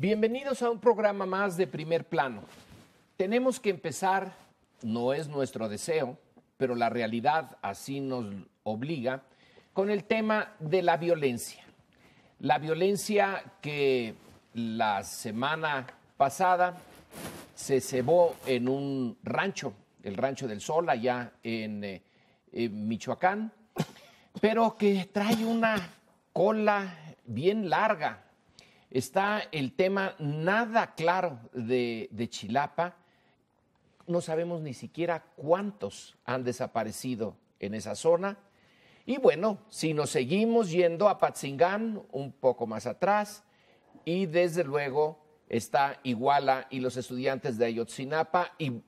Bienvenidos a un programa más de Primer Plano. Tenemos que empezar, no es nuestro deseo, pero la realidad así nos obliga, con el tema de la violencia. La violencia que la semana pasada se cebó en un rancho, el Rancho del Sol, allá en Michoacán, pero que trae una cola bien larga. Está el tema nada claro de Chilapa. No sabemos ni siquiera cuántos han desaparecido en esa zona. Y bueno, si nos seguimos yendo a Patzingán, un poco más atrás, y desde luego está Iguala y los estudiantes de Ayotzinapa y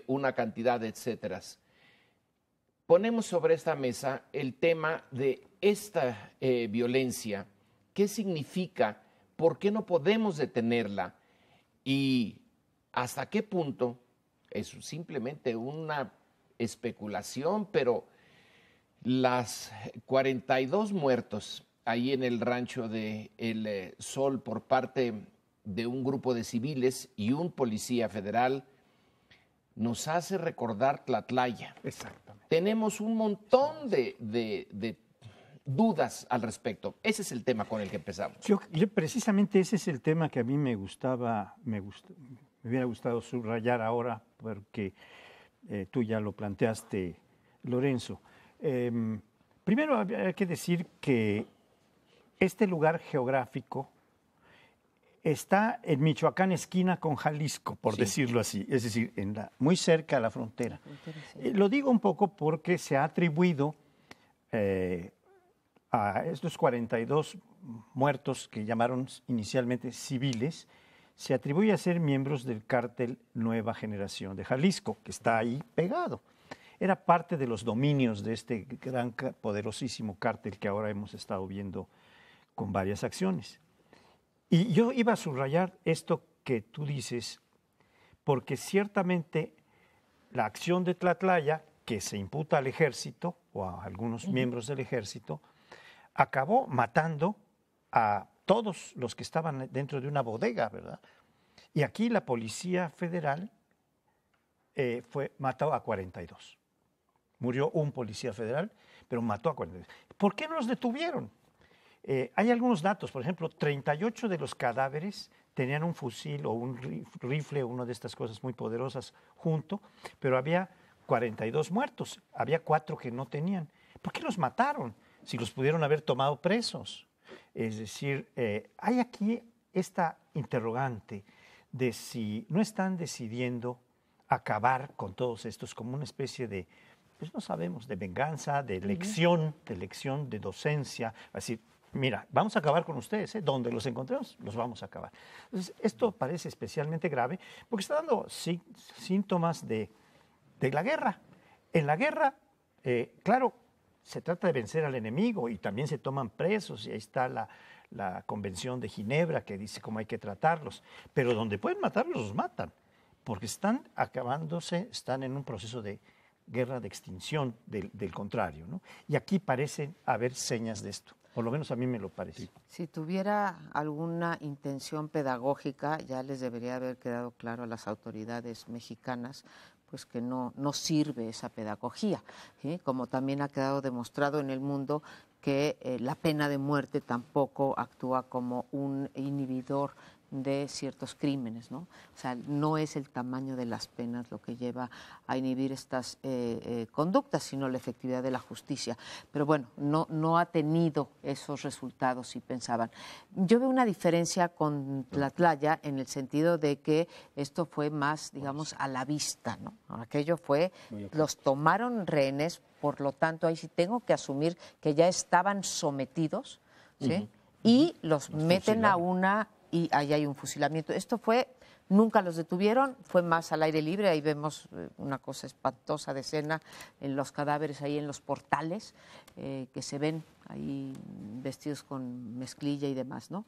una cantidad de etcéteras. Ponemos sobre esta mesa el tema de esta violencia. ¿Qué significa? ¿Por qué no podemos detenerla? ¿Y hasta qué punto es simplemente una especulación? Pero las 42 muertos ahí en el Rancho de El Sol por parte de un grupo de civiles y un policía federal nos hace recordar Tlatlaya. Exactamente. Tenemos un montón de dudas al respecto. Ese es el tema con el que empezamos. Yo precisamente ese es el tema que a mí me hubiera gustado subrayar ahora, porque tú ya lo planteaste, Lorenzo. Primero hay que decir que este lugar geográfico está en Michoacán, esquina con Jalisco, por decirlo así, es decir, muy cerca a la frontera. Lo digo un poco porque se ha atribuido a estos 42 muertos que llamaron inicialmente civiles, se atribuye a ser miembros del cártel Nueva Generación de Jalisco, que está ahí pegado. Era parte de los dominios de este gran, poderosísimo cártel que ahora hemos estado viendo con varias acciones. Y yo iba a subrayar esto que tú dices, porque ciertamente la acción de Tlatlaya, que se imputa al ejército o a algunos miembros del ejército, acabó matando a todos los que estaban dentro de una bodega, ¿verdad? Y aquí la Policía Federal mató a 42. Murió un policía federal, pero mató a 42. ¿Por qué no los detuvieron? Hay algunos datos, por ejemplo, 38 de los cadáveres tenían un fusil o un rifle o una de estas cosas muy poderosas junto, pero había 42 muertos, había 4 que no tenían. ¿Por qué los mataron? Si los pudieron haber tomado presos. Es decir, hay aquí esta interrogante de si no están decidiendo acabar con todos estos como una especie de, pues no sabemos, de venganza, de lección, de docencia, así. Mira, vamos a acabar con ustedes, ¿eh? Donde los encontremos, los vamos a acabar. Entonces, esto parece especialmente grave porque está dando síntomas de la guerra. En la guerra, claro, se trata de vencer al enemigo y también se toman presos, y ahí está la Convención de Ginebra que dice cómo hay que tratarlos. Pero donde pueden matarlos, los matan, porque están acabándose, están en un proceso de guerra de extinción del contrario, ¿no? Y aquí parecen haber señas de esto. Por lo menos a mí me lo parece. Si tuviera alguna intención pedagógica, ya les debería haber quedado claro a las autoridades mexicanas, pues que no sirve esa pedagogía, ¿sí? Como también ha quedado demostrado en el mundo que la pena de muerte tampoco actúa como un inhibidor de ciertos crímenes, ¿no? O sea, no es el tamaño de las penas lo que lleva a inhibir estas conductas, sino la efectividad de la justicia. Pero bueno, no ha tenido esos resultados, si pensaban. Yo veo una diferencia con Tlatlaya en el sentido de que esto fue más, digamos, a la vista, ¿no? Aquello fue, los tomaron rehenes, por lo tanto, ahí sí tengo que asumir que ya estaban sometidos, ¿sí? Y los meten a una... y ahí hay un fusilamiento. Esto fue, nunca los detuvieron, fue más al aire libre, ahí vemos una cosa espantosa de escena en los cadáveres, ahí en los portales, que se ven ahí vestidos con mezclilla y demás, ¿no?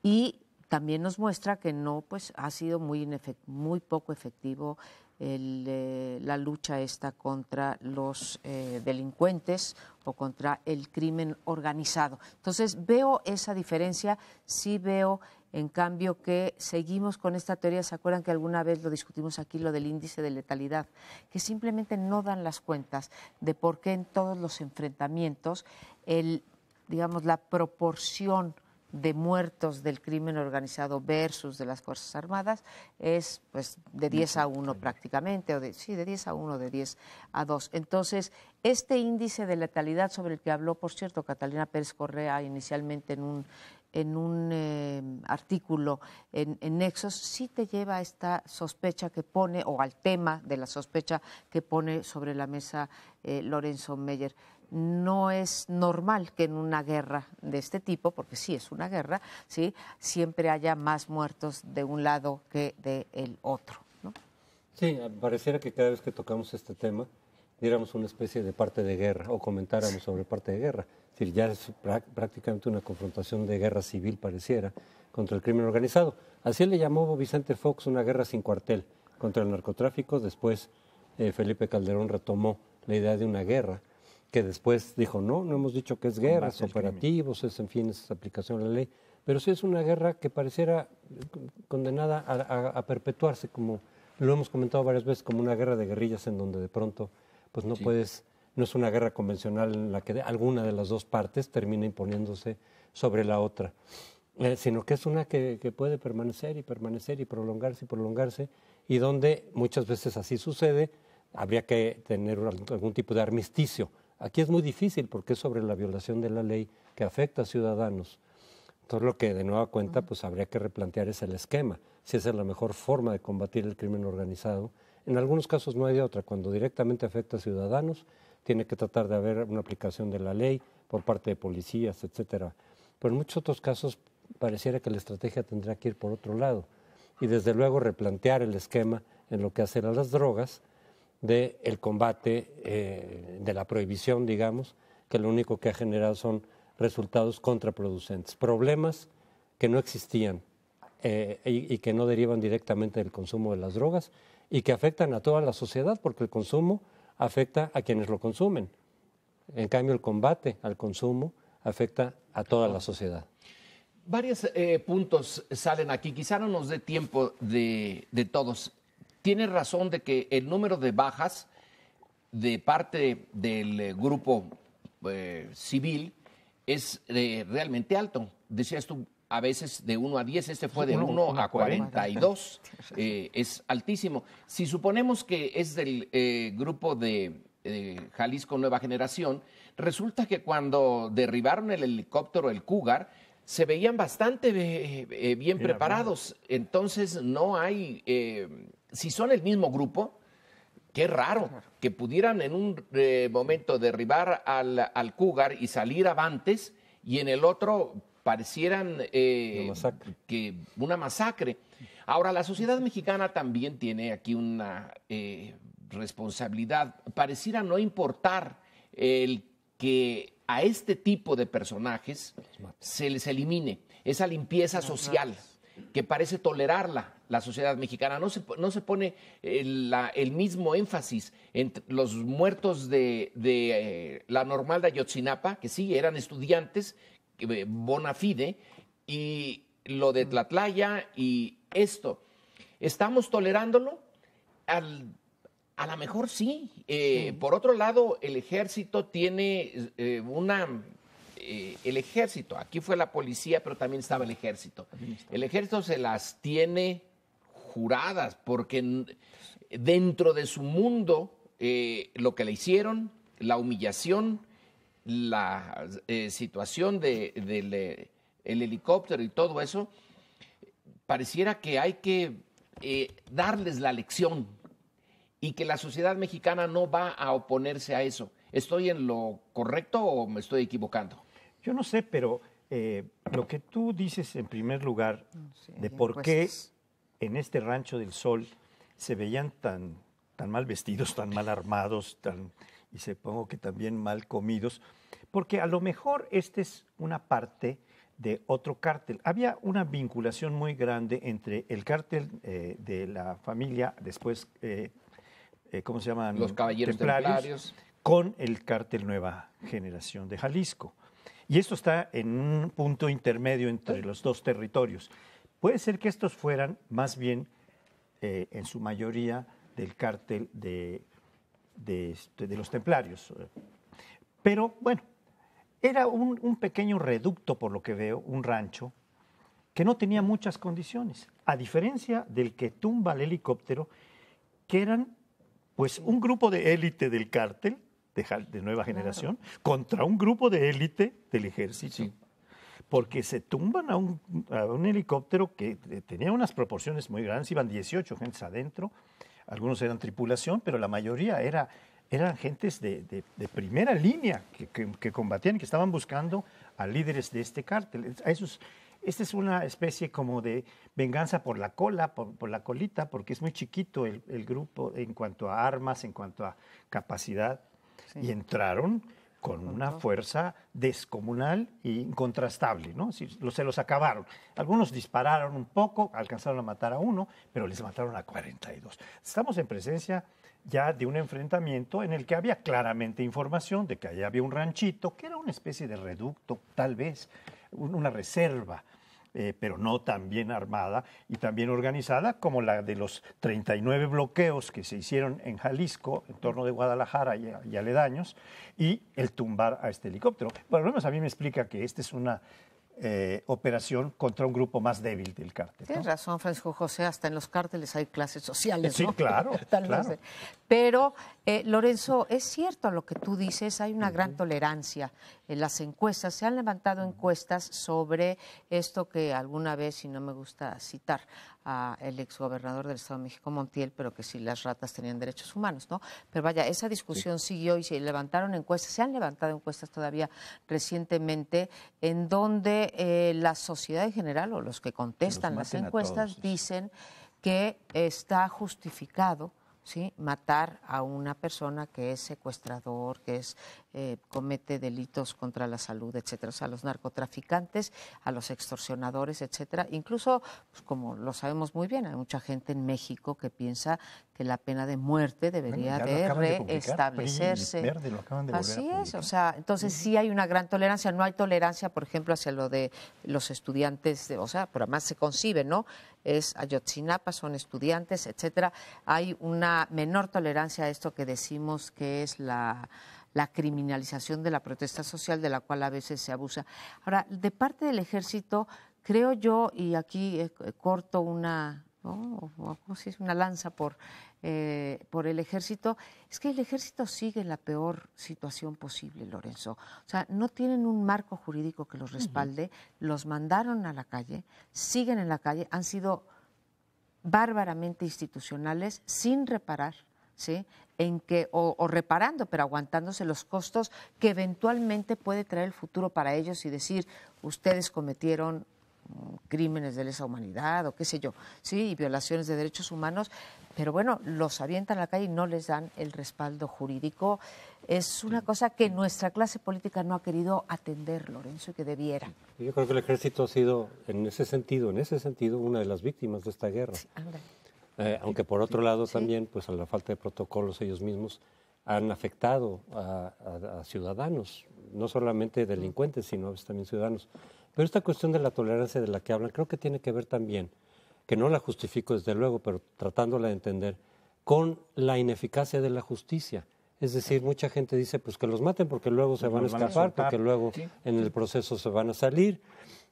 Y también nos muestra que no, pues ha sido muy poco efectivo la lucha esta contra los delincuentes o contra el crimen organizado. Entonces veo esa diferencia, sí veo en cambio que seguimos con esta teoría, ¿se acuerdan que alguna vez lo discutimos aquí, lo del índice de letalidad? Que simplemente no dan las cuentas de por qué en todos los enfrentamientos digamos, la proporción de muertos del crimen organizado versus de las Fuerzas Armadas es pues de 10-1 prácticamente, o de 10-1, de 10-2. Entonces, este índice de letalidad sobre el que habló, por cierto, Catalina Pérez Correa inicialmente en un artículo en Nexos, sí te lleva a esta sospecha que pone, o al tema de la sospecha que pone sobre la mesa Lorenzo Meyer. No es normal que en una guerra de este tipo, porque sí es una guerra, ¿sí?, siempre haya más muertos de un lado que del otro, ¿no? Sí, pareciera que cada vez que tocamos este tema diéramos una especie de parte de guerra o comentáramos sobre parte de guerra. Es decir, ya es prácticamente una confrontación de guerra civil, pareciera, contra el crimen organizado. Así le llamó Vicente Fox una guerra sin cuartel contra el narcotráfico. Después Felipe Calderón retomó la idea de una guerra, que después dijo, no hemos dicho que es guerra, es operativos, es, en fin, es aplicación de la ley, pero sí es una guerra que pareciera condenada a perpetuarse, como lo hemos comentado varias veces, como una guerra de guerrillas en donde de pronto pues no es una guerra convencional en la que alguna de las dos partes termina imponiéndose sobre la otra, sino que es una que puede permanecer y prolongarse, y donde muchas veces así sucede, habría que tener algún tipo de armisticio. Aquí es muy difícil porque es sobre la violación de la ley que afecta a ciudadanos. Entonces lo que de nueva cuenta pues habría que replantear es el esquema, si esa es la mejor forma de combatir el crimen organizado. En algunos casos no hay de otra, cuando directamente afecta a ciudadanos, tiene que tratar de haber una aplicación de la ley por parte de policías, etcétera. Pero en muchos otros casos pareciera que la estrategia tendrá que ir por otro lado y desde luego replantear el esquema en lo que hace a las drogas, del combate, de la prohibición, digamos, que lo único que ha generado son resultados contraproducentes, problemas que no existían y que no derivan directamente del consumo de las drogas y que afectan a toda la sociedad, porque el consumo afecta a quienes lo consumen. En cambio, el combate al consumo afecta a toda la sociedad. Varios puntos salen aquí, quizá no nos dé tiempo de todos. Tiene razón de que el número de bajas de parte del grupo civil es realmente alto. Decías tú, a veces de 1 a 10, este fue de 1 a 42. Es altísimo. Si suponemos que es del grupo de Jalisco Nueva Generación, resulta que cuando derribaron el helicóptero, el Cougar, se veían bastante bien preparados. Entonces no hay... si son el mismo grupo, qué raro que pudieran en un momento derribar al Cougar y salir avantes, y en el otro parecieran una masacre. Ahora, la sociedad mexicana también tiene aquí una responsabilidad. Pareciera no importar el que a este tipo de personajes se les elimine esa limpieza social que parece tolerarla la sociedad mexicana. No se pone el mismo énfasis en los muertos de la normal de Ayotzinapa, que sí, eran estudiantes, bona fide, y lo de Tlatlaya y esto. ¿Estamos tolerándolo? A lo mejor sí. Por otro lado, el ejército tiene el ejército, aquí fue la policía, pero también estaba el ejército. El ejército se las tiene juradas, porque dentro de su mundo, lo que le hicieron, la humillación, la situación del helicóptero y todo eso, pareciera que hay que darles la lección y que la sociedad mexicana no va a oponerse a eso. ¿Estoy en lo correcto o me estoy equivocando? Yo no sé, pero lo que tú dices en primer lugar de por qué en este Rancho del Sol se veían tan mal vestidos, tan mal armados, y supongo que también mal comidos, porque a lo mejor esta es una parte de otro cártel. Había una vinculación muy grande entre el cártel de la familia, después ¿cómo se llaman? Los caballeros templarios. Con el cártel Nueva Generación de Jalisco. Y esto está en un punto intermedio entre los dos territorios. Puede ser que estos fueran más bien, en su mayoría, del cártel de los templarios. Pero bueno, era un pequeño reducto, por lo que veo, un rancho, que no tenía muchas condiciones, a diferencia del que tumba el helicóptero, que eran pues un grupo de élite del cártel, de Nueva Generación, contra un grupo de élite del ejército. Sí. Porque se tumban a un helicóptero que tenía unas proporciones muy grandes, iban 18 gentes adentro, algunos eran tripulación, pero la mayoría eran gentes de primera línea que combatían, que estaban buscando a líderes de este cártel. Esta es una especie como de venganza por la cola, por la colita, porque es muy chiquito el grupo en cuanto a armas, en cuanto a capacidad. Sí. Y entraron con una fuerza descomunal e incontrastable, ¿no? Se los acabaron. Algunos dispararon un poco, alcanzaron a matar a uno, pero les mataron a 42. Estamos en presencia ya de un enfrentamiento en el que había claramente información de que allá había un ranchito, que era una especie de reducto, tal vez, una reserva, pero no tan bien armada y tan bien organizada como la de los 39 bloqueos que se hicieron en Jalisco, en torno de Guadalajara y aledaños, y el tumbar a este helicóptero. Por lo menos a mí me explica que esta es una operación contra un grupo más débil del cártel, ¿no? Tienes razón, Francisco José, hasta en los cárteles hay clases sociales, ¿no? Sí, claro, claro. Pero, Lorenzo, es cierto lo que tú dices, hay una gran tolerancia en las encuestas. Se han levantado encuestas sobre esto que alguna vez, y no me gusta citar al exgobernador del Estado de México, Montiel, pero que si las ratas tenían derechos humanos, ¿no? Pero vaya, esa discusión siguió y se levantaron encuestas, se han levantado encuestas todavía recientemente, en donde la sociedad en general, o los que contestan las encuestas, dicen que está justificado, ¿sí?, matar a una persona que es secuestrador, que comete delitos contra la salud, etcétera. O sea, a los narcotraficantes, a los extorsionadores, etcétera. Incluso, pues, como lo sabemos muy bien, hay mucha gente en México que piensa que la pena de muerte debería de reestablecerse. Verde, lo acaban de volver Así a es, o sea, entonces sí hay una gran tolerancia. No hay tolerancia, por ejemplo, hacia lo de los estudiantes, o sea, pero además se concibe, ¿no? Es Ayotzinapa, son estudiantes, etcétera. Hay una menor tolerancia a esto que decimos que es la criminalización de la protesta social, de la cual a veces se abusa. Ahora, de parte del ejército, creo yo, y aquí corto una lanza por el ejército, es que el ejército sigue en la peor situación posible, Lorenzo. O sea, no tienen un marco jurídico que los respalde, los mandaron a la calle, siguen en la calle, han sido bárbaramente institucionales, sin reparar, ¿sí?, en que, o reparando, pero aguantándose los costos que eventualmente puede traer el futuro para ellos y decir, ustedes cometieron crímenes de lesa humanidad o qué sé yo, sí, y violaciones de derechos humanos, pero bueno, los avientan a la calle y no les dan el respaldo jurídico. Es una cosa que nuestra clase política no ha querido atender, Lorenzo, y que debiera. Yo creo que el ejército ha sido, en ese sentido, una de las víctimas de esta guerra. Sí, aunque por otro lado también, pues a la falta de protocolos ellos mismos han afectado a ciudadanos, no solamente delincuentes, sino también ciudadanos. Pero esta cuestión de la tolerancia de la que hablan, creo que tiene que ver también, que no la justifico desde luego, pero tratándola de entender, con la ineficacia de la justicia. Es decir, mucha gente dice pues que los maten porque luego se van a escapar, porque luego en el proceso se van a salir.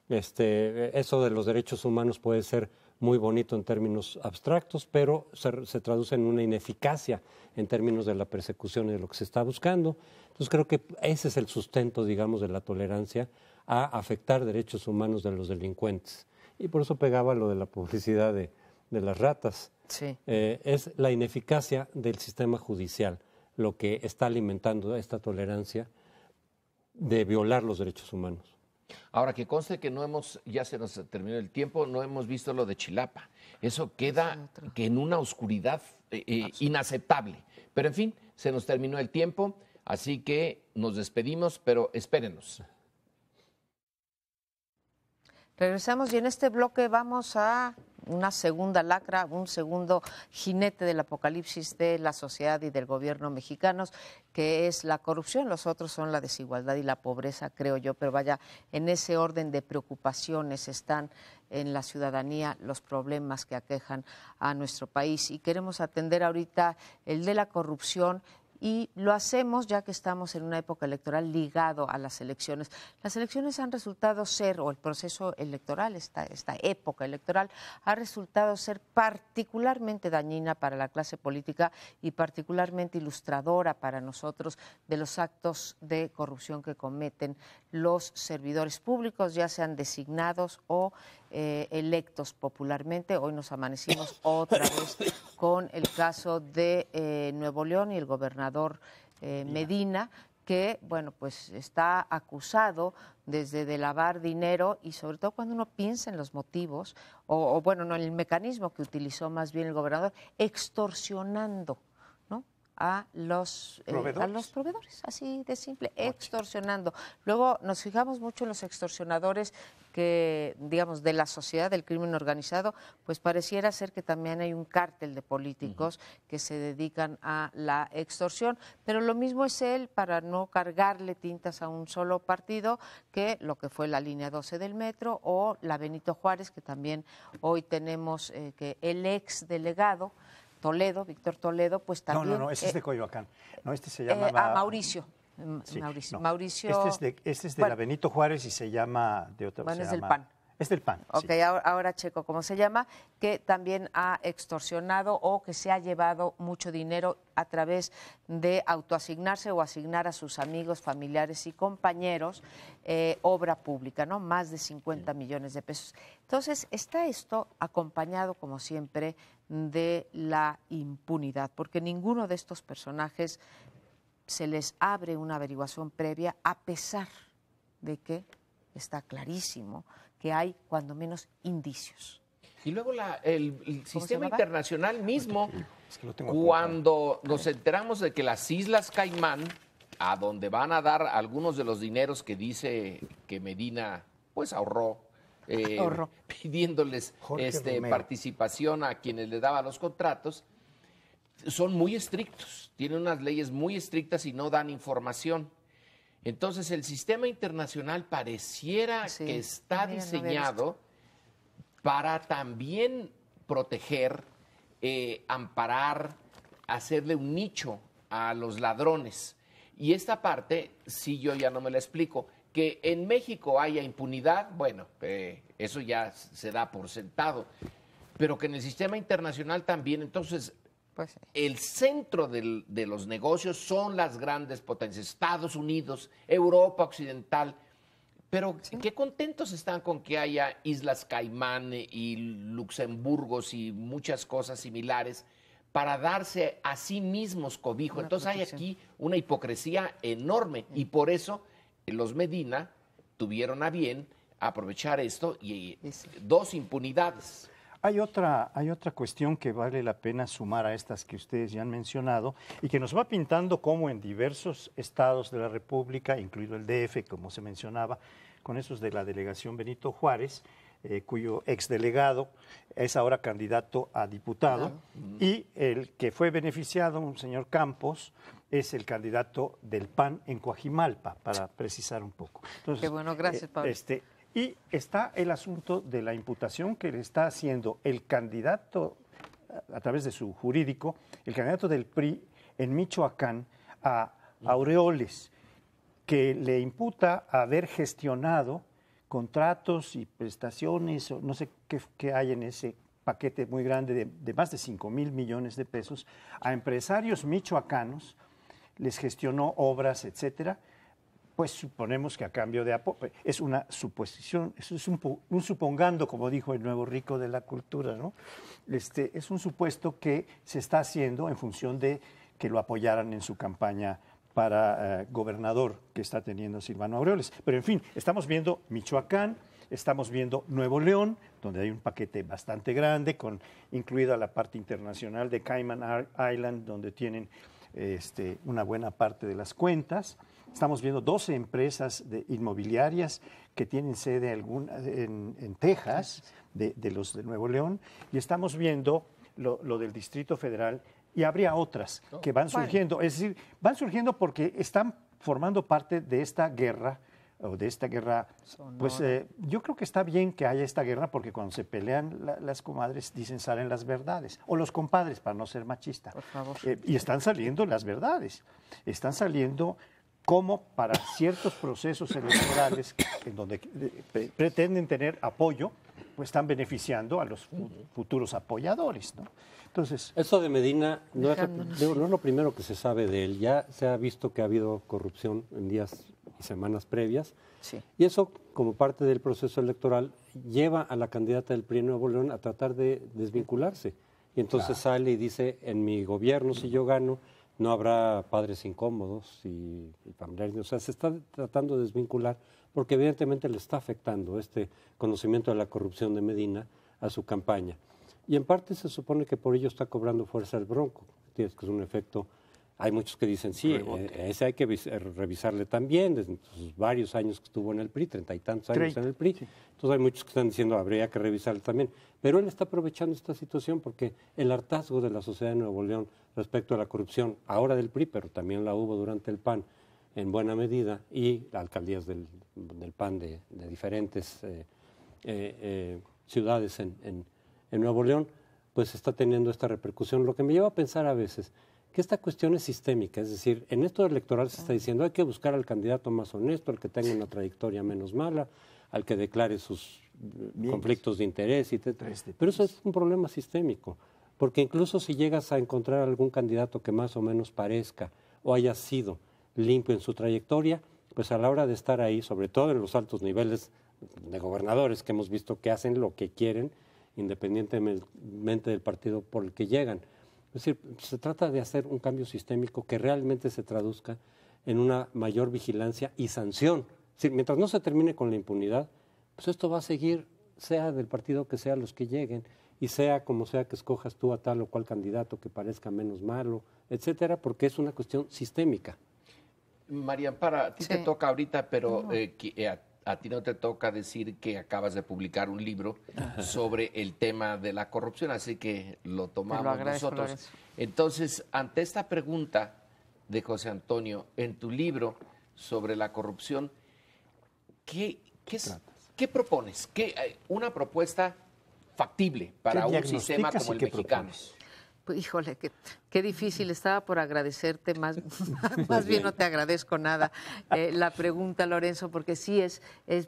Eso de los derechos humanos puede ser muy bonito en términos abstractos, pero se traduce en una ineficacia en términos de la persecución y de lo que se está buscando. Entonces creo que ese es el sustento, digamos, de la tolerancia a afectar derechos humanos de los delincuentes. Y por eso pegaba lo de la publicidad de las ratas. Sí. Es la ineficacia del sistema judicial lo que está alimentando esta tolerancia de violar los derechos humanos. Ahora, que conste que ya se nos terminó el tiempo, no hemos visto lo de Chilapa. Eso queda que en una oscuridad inaceptable. Pero en fin, se nos terminó el tiempo, así que nos despedimos, pero espérenos. Regresamos y en este bloque vamos a una segunda lacra, un segundo jinete del apocalipsis de la sociedad y del gobierno mexicanos, que es la corrupción. Los otros son la desigualdad y la pobreza, creo yo, pero vaya, en ese orden de preocupaciones están en la ciudadanía los problemas que aquejan a nuestro país. Y queremos atender ahorita el de la corrupción, y lo hacemos ya que estamos en una época electoral ligado a las elecciones. Las elecciones han resultado ser, o el proceso electoral, esta época electoral, ha resultado ser particularmente dañina para la clase política y particularmente ilustradora para nosotros de los actos de corrupción que cometen los servidores públicos, ya sean designados o electos popularmente. Hoy nos amanecimos otra vez con el caso de Nuevo León y el gobernador Medina, que, bueno, pues está acusado desde de lavar dinero, y sobre todo cuando uno piensa en los motivos, o bueno, no, en el mecanismo que utilizó más bien el gobernador, extorsionando, ¿no?, a los proveedores, así de simple, extorsionando. Luego nos fijamos mucho en los extorsionadores que, digamos, de la sociedad, del crimen organizado, pues pareciera ser que también hay un cártel de políticos que se dedican a la extorsión, pero lo mismo es él, para no cargarle tintas a un solo partido, que lo que fue la línea 12 del metro o la Benito Juárez, que también hoy tenemos que el ex delegado Toledo, Víctor Toledo, pues también... No, este es de Coyoacán. No, este se llama... Mauricio. Sí, Mauricio. no. Mauricio. Este es de la Benito Juárez y se llama de otra. Bueno, es del PAN. Es del PAN. Ok, sí. ahora checo cómo se llama, que también ha extorsionado o que se ha llevado mucho dinero a través de autoasignarse o asignar a sus amigos, familiares y compañeros obra pública, ¿no? Más de 50 millones de pesos. Entonces, está esto acompañado, como siempre, de la impunidad, porque ninguno de estos personajes se les abre una averiguación previa, a pesar de que está clarísimo que hay cuando menos indicios. Y luego el sistema internacional mismo, Es que lo tengo cuando nos enteramos de que las Islas Caimán, a donde van a dar algunos de los dineros que dice que Medina pues ahorró, pidiéndoles participación a quienes le daban los contratos, son muy estrictos, tienen unas leyes muy estrictas y no dan información. Entonces el sistema internacional pareciera que está diseñado para también proteger, amparar, hacerle un nicho a los ladrones. Y esta parte, sí, yo ya no me la explico. Que en México haya impunidad, bueno, eso ya se da por sentado. Pero que en el sistema internacional también, entonces... Pues sí. El centro de los negocios son las grandes potencias, Estados Unidos, Europa Occidental, pero sí, qué contentos están con que haya Islas Caimán y Luxemburgos y muchas cosas similares para darse a sí mismos cobijo. Entonces hay aquí una hipocresía enorme y por eso los Medina tuvieron a bien aprovechar esto y dos impunidades. Hay otra cuestión que vale la pena sumar a estas que ustedes ya han mencionado y que nos va pintando cómo en diversos estados de la República, incluido el DF, como se mencionaba, con esos de la delegación Benito Juárez, cuyo exdelegado es ahora candidato a diputado, y el que fue beneficiado, un señor Campos, es el candidato del PAN en Coajimalpa, para precisar un poco. Entonces, qué bueno, gracias, Pablo. Y está el asunto de la imputación que le está haciendo el candidato, a través de su jurídico, el candidato del PRI en Michoacán a Aureoles, que le imputa haber gestionado contratos y prestaciones, o no sé qué hay en ese paquete muy grande de más de 5,000 millones de pesos, a empresarios michoacanos, les gestionó obras, etcétera. Pues suponemos que a cambio de apoyo, es una suposición, eso es un supongando, como dijo el nuevo rico de la cultura, ¿no? Es un supuesto que se está haciendo en función de que lo apoyaran en su campaña para gobernador que está teniendo Silvano Aureoles. Pero en fin, estamos viendo Michoacán, estamos viendo Nuevo León, donde hay un paquete bastante grande, incluida la parte internacional de Cayman Island, donde tienen una buena parte de las cuentas. Estamos viendo 12 empresas inmobiliarias que tienen sede en Texas, de los de Nuevo León, y estamos viendo lo del Distrito Federal, y habría otras que van surgiendo. Es decir, van surgiendo porque están formando parte de esta guerra, pues yo creo que está bien que haya esta guerra, porque cuando se pelean las comadres dicen salen las verdades, o los compadres, para no ser machista. Por favor. Y están saliendo las verdades, están saliendo como para ciertos procesos electorales en donde pretenden tener apoyo, pues están beneficiando a los futuros apoyadores, ¿no? Entonces, eso de Medina no es lo primero que se sabe de él. Ya se ha visto que ha habido corrupción en días y semanas previas. Sí. Y eso, como parte del proceso electoral, lleva a la candidata del PRI en Nuevo León a tratar de desvincularse. Y entonces sale y dice, en mi gobierno, si yo gano, no habrá padres incómodos y familiares. O sea, se está tratando de desvincular porque evidentemente le está afectando este conocimiento de la corrupción de Medina a su campaña. Y en parte se supone que por ello está cobrando fuerza el Bronco. Tienes que es un efecto. Hay muchos que dicen, sí, ese hay que revisarle también, desde sus varios años que estuvo en el PRI, 30 y tantos años en el PRI. Sí. Entonces hay muchos que están diciendo, habría que revisarle también. Pero él está aprovechando esta situación porque el hartazgo de la sociedad de Nuevo León respecto a la corrupción, ahora del PRI, pero también la hubo durante el PAN en buena medida, y alcaldías del PAN de diferentes ciudades en Nuevo León, pues está teniendo esta repercusión. Lo que me lleva a pensar a veces que esta cuestión es sistémica, es decir, en esto electoral se está diciendo hay que buscar al candidato más honesto, al que tenga una trayectoria menos mala, al que declare sus conflictos de interés, etc. Pero eso es un problema sistémico, porque incluso si llegas a encontrar algún candidato que más o menos parezca o haya sido limpio en su trayectoria, pues a la hora de estar ahí, sobre todo en los altos niveles de gobernadores que hemos visto que hacen lo que quieren, independientemente del partido por el que llegan. Es decir, se trata de hacer un cambio sistémico que realmente se traduzca en una mayor vigilancia y sanción. Es decir, mientras no se termine con la impunidad, pues esto va a seguir, sea del partido que sea los que lleguen, y sea como sea que escojas tú a tal o cual candidato que parezca menos malo, etcétera, porque es una cuestión sistémica. María Amparo, a ti te toca ahorita, pero a ti no te toca decir que acabas de publicar un libro sobre el tema de la corrupción, así que lo tomamos nosotros. Lorenzo. Entonces, ante esta pregunta de José Antonio, en tu libro sobre la corrupción, ¿qué propones? Una propuesta factible para un sistema como el mexicano. Pues, híjole, qué difícil. Estaba por agradecerte, más bien no te agradezco nada la pregunta, Lorenzo, porque sí es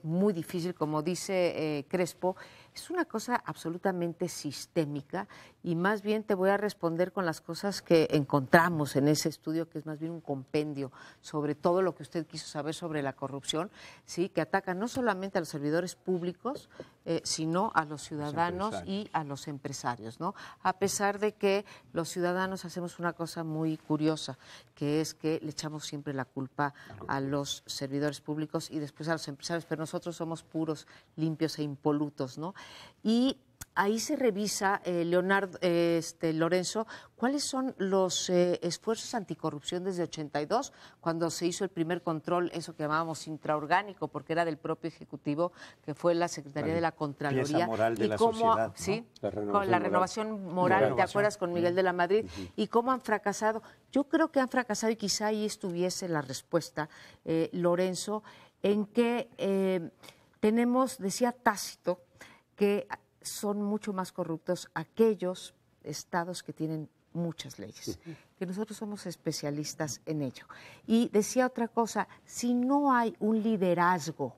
muy difícil, como dice Crespo, es una cosa absolutamente sistémica, y más bien te voy a responder con las cosas que encontramos en ese estudio, que es más bien un compendio sobre todo lo que usted quiso saber sobre la corrupción, ¿sí? Que ataca no solamente a los servidores públicos, sino a los ciudadanos y a los empresarios, ¿no? A pesar de que los ciudadanos hacemos una cosa muy curiosa, que es que le echamos siempre la culpa a los servidores públicos y después a los empresarios, pero nosotros somos puros, limpios e impolutos, ¿no? Y ahí se revisa, Lorenzo, cuáles son los esfuerzos anticorrupción desde 82, cuando se hizo el primer control, eso que llamábamos intraorgánico, porque era del propio Ejecutivo, que fue la Secretaría de la Contraloría. Pieza moral de la sociedad, ¿no? Sí, la renovación moral, ¿te acuerdas? Con Miguel de la Madrid. Y cómo han fracasado. Yo creo que han fracasado, y quizá ahí estuviese la respuesta, Lorenzo, en que tenemos, decía Tácito, que son mucho más corruptos aquellos estados que tienen muchas leyes, que nosotros somos especialistas en ello. Y decía otra cosa, si no hay un liderazgo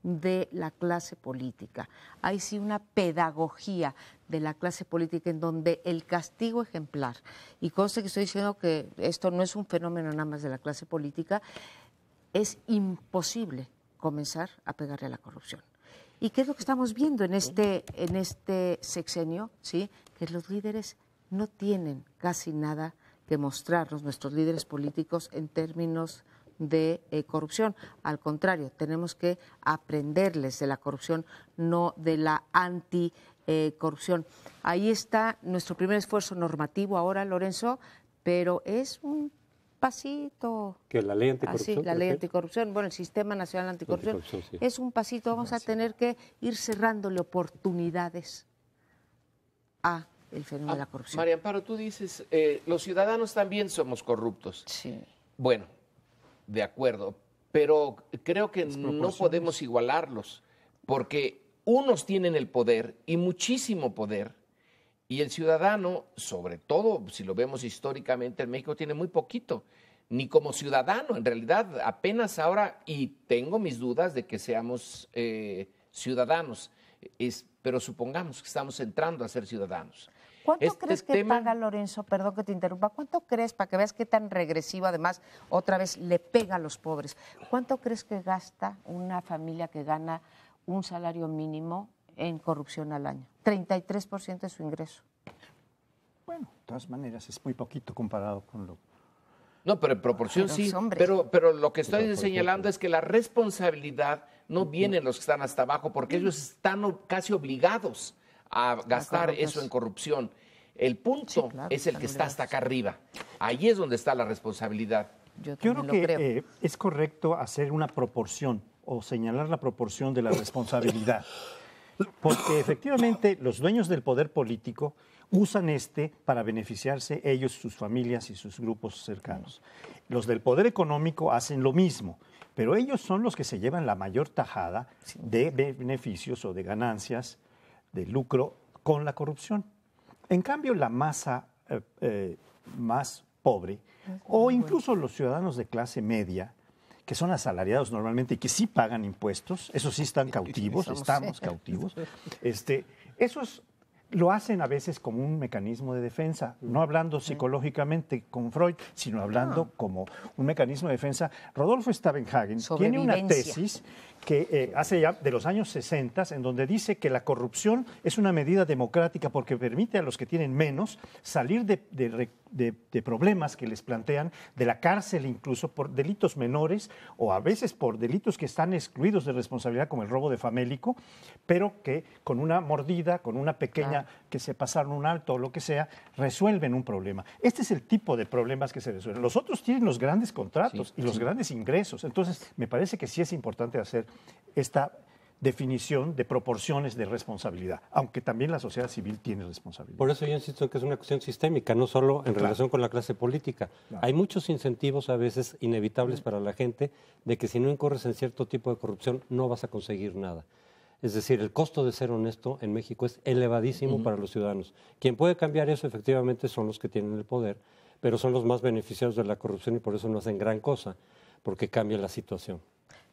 de la clase política, hay sí una pedagogía de la clase política en donde el castigo ejemplar, y conste que estoy diciendo que esto no es un fenómeno nada más de la clase política, es imposible comenzar a pegarle a la corrupción. ¿Y qué es lo que estamos viendo en este sexenio? ¿Sí? Que los líderes no tienen casi nada que mostrarnos, nuestros líderes políticos, en términos de corrupción. Al contrario, tenemos que aprenderles de la corrupción, no de la anticorrupción. Ahí está nuestro primer esfuerzo normativo ahora, Lorenzo, pero es un pasito. ¿Que la ley anticorrupción? Así, la ley anticorrupción, bueno, el Sistema Nacional Anticorrupción. Sí. Es un pasito, vamos a tener que ir cerrándole oportunidades a el fenómeno de la corrupción. María Amparo, tú dices, los ciudadanos también somos corruptos. Sí. Bueno, de acuerdo, pero creo que no podemos igualarlos, porque unos tienen el poder y muchísimo poder, y el ciudadano, sobre todo si lo vemos históricamente en México, tiene muy poquito, ni como ciudadano, en realidad apenas ahora, y tengo mis dudas de que seamos ciudadanos, pero supongamos que estamos entrando a ser ciudadanos. ¿Cuánto crees que paga Lorenzo? Perdón que te interrumpa. ¿Cuánto crees, para que veas qué tan regresivo, además, otra vez le pega a los pobres? ¿Cuánto crees que gasta una familia que gana un salario mínimo en corrupción al año? 33% de su ingreso. Bueno, de todas maneras, es muy poquito comparado con lo... No, pero en proporción Pero, sí. hombre. Pero lo que estoy señalando es que la responsabilidad no viene en los que están hasta abajo, porque ellos están casi obligados a gastar eso en corrupción. El punto Sí, claro, es el que está hasta acá arriba. Ahí es donde está la responsabilidad. Yo creo también lo creo. que es correcto hacer una proporción o señalar la proporción de la responsabilidad. Porque efectivamente los dueños del poder político usan para beneficiarse ellos, sus familias y sus grupos cercanos. Los del poder económico hacen lo mismo, pero ellos son los que se llevan la mayor tajada de beneficios o de ganancias, de lucro con la corrupción. En cambio, la masa más pobre, o incluso los ciudadanos de clase media, que son asalariados normalmente y que sí pagan impuestos, esos sí están cautivos, estamos cautivos, esos lo hacen a veces como un mecanismo de defensa, no hablando psicológicamente con Freud, sino hablando como un mecanismo de defensa. Rodolfo Stavenhagen tiene una tesis que hace ya de los años 60, en donde dice que la corrupción es una medida democrática porque permite a los que tienen menos salir de problemas que les plantean, de la cárcel incluso por delitos menores o a veces por delitos que están excluidos de responsabilidad como el robo de famélico, pero que con una mordida, con una pequeña que se pasaron un alto o lo que sea, resuelven un problema. Este es el tipo de problemas que se resuelven. Los otros tienen los grandes contratos y los grandes ingresos. Entonces, me parece que sí es importante hacer esta definición de proporciones de responsabilidad, aunque también la sociedad civil tiene responsabilidad. Por eso yo insisto en que es una cuestión sistémica, no solo en relación con la clase política. Hay muchos incentivos a veces inevitables para la gente de que si no incurres en cierto tipo de corrupción no vas a conseguir nada. Es decir, el costo de ser honesto en México es elevadísimo para los ciudadanos. Quien puede cambiar eso efectivamente son los que tienen el poder, pero son los más beneficiados de la corrupción y por eso no hacen gran cosa, porque cambia la situación.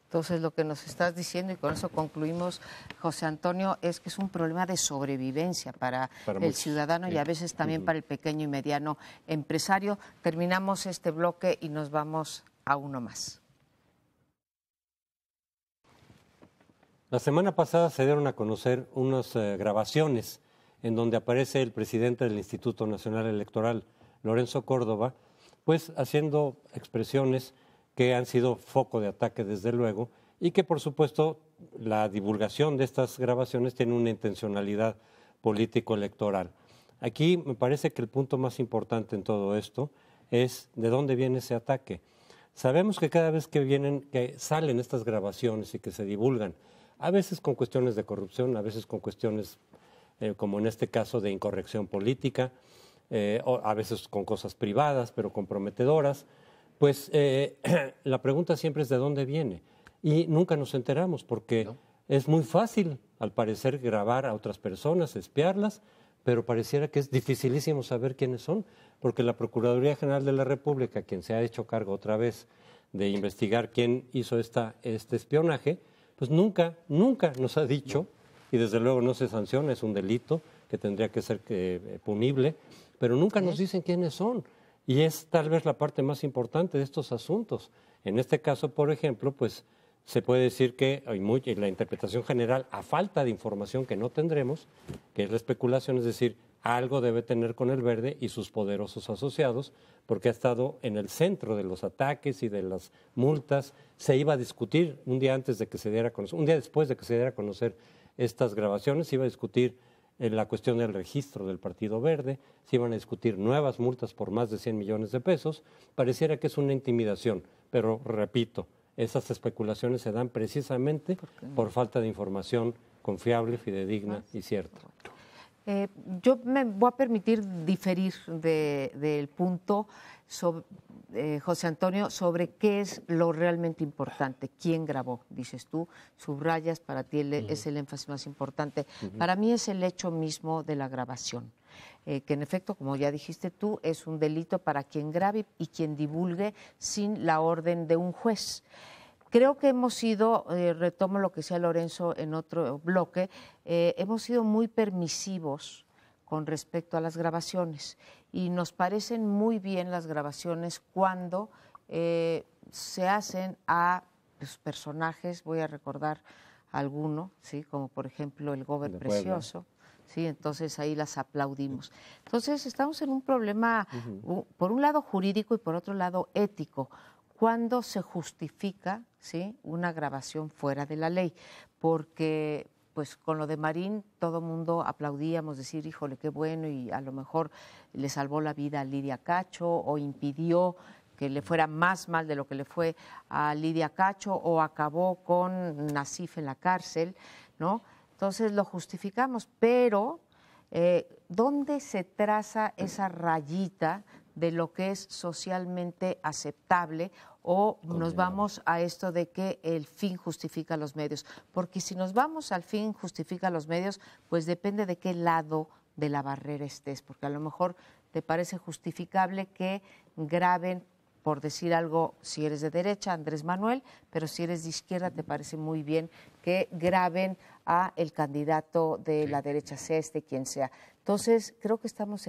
Entonces, lo que nos estás diciendo, y con eso concluimos, José Antonio, es que es un problema de sobrevivencia para el muchos, ciudadano y a veces también para el pequeño y mediano empresario. Terminamos este bloque y nos vamos a uno más. La semana pasada se dieron a conocer unas grabaciones en donde aparece el presidente del Instituto Nacional Electoral, Lorenzo Córdoba, pues haciendo expresiones que han sido foco de ataque desde luego y que por supuesto la divulgación de estas grabaciones tiene una intencionalidad político-electoral. Aquí me parece que el punto más importante en todo esto es de dónde viene ese ataque. Sabemos que cada vez que salen estas grabaciones y que se divulgan, a veces con cuestiones de corrupción, a veces con cuestiones como en este caso de incorrección política, o a veces con cosas privadas pero comprometedoras, pues la pregunta siempre es de dónde viene y nunca nos enteramos porque es muy fácil al parecer grabar a otras personas, espiarlas, pero pareciera que es dificilísimo saber quiénes son porque la Procuraduría General de la República, quien se ha hecho cargo otra vez de investigar quién hizo este espionaje, pues nunca nos ha dicho, y desde luego no se sanciona, es un delito que tendría que ser punible, pero nunca nos dicen quiénes son. Y es tal vez la parte más importante de estos asuntos. En este caso, por ejemplo, pues se puede decir que hay la interpretación general, a falta de información que no tendremos, que es la especulación, es decir, algo debe tener con el Verde y sus poderosos asociados, porque ha estado en el centro de los ataques y de las multas. Se iba a discutir un día después de que se diera a conocer estas grabaciones, se iba a discutir la cuestión del registro del Partido Verde, se iban a discutir nuevas multas por más de 100 millones de pesos. Pareciera que es una intimidación, pero repito, esas especulaciones se dan precisamente por falta de información confiable, fidedigna y cierta. Yo me voy a permitir diferir del punto, José Antonio, sobre qué es lo realmente importante. ¿Quién grabó? Dices tú, subrayas, para ti es el énfasis más importante. Para mí es el hecho mismo de la grabación, que en efecto, como ya dijiste tú, es un delito para quien grabe y quien divulgue sin la orden de un juez. Creo que hemos sido, retomo lo que decía Lorenzo en otro bloque, hemos sido muy permisivos con respecto a las grabaciones y nos parecen muy bien las grabaciones cuando se hacen a los personajes, voy a recordar alguno, ¿sí? Como por ejemplo el Gober Precioso. Sí, entonces ahí las aplaudimos. Entonces estamos en un problema, por un lado jurídico y por otro lado ético, cuando se justifica, ¿sí?, una grabación fuera de la ley, porque pues con lo de Marín todo el mundo aplaudíamos, decir, híjole, qué bueno, y a lo mejor le salvó la vida a Lidia Cacho o impidió que le fuera más mal de lo que le fue a Lidia Cacho o acabó con Nasif en la cárcel, ¿no? Entonces lo justificamos, pero ¿dónde se traza esa rayita de lo que es socialmente aceptable o nos vamos a esto de que el fin justifica los medios? Porque si nos vamos al fin justifica los medios, pues depende de qué lado de la barrera estés, porque a lo mejor te parece justificable que graben, por decir algo, si eres de derecha, Andrés Manuel, pero si eres de izquierda te parece muy bien que graben a el candidato de la derecha, sea quien sea. Entonces, creo que estamos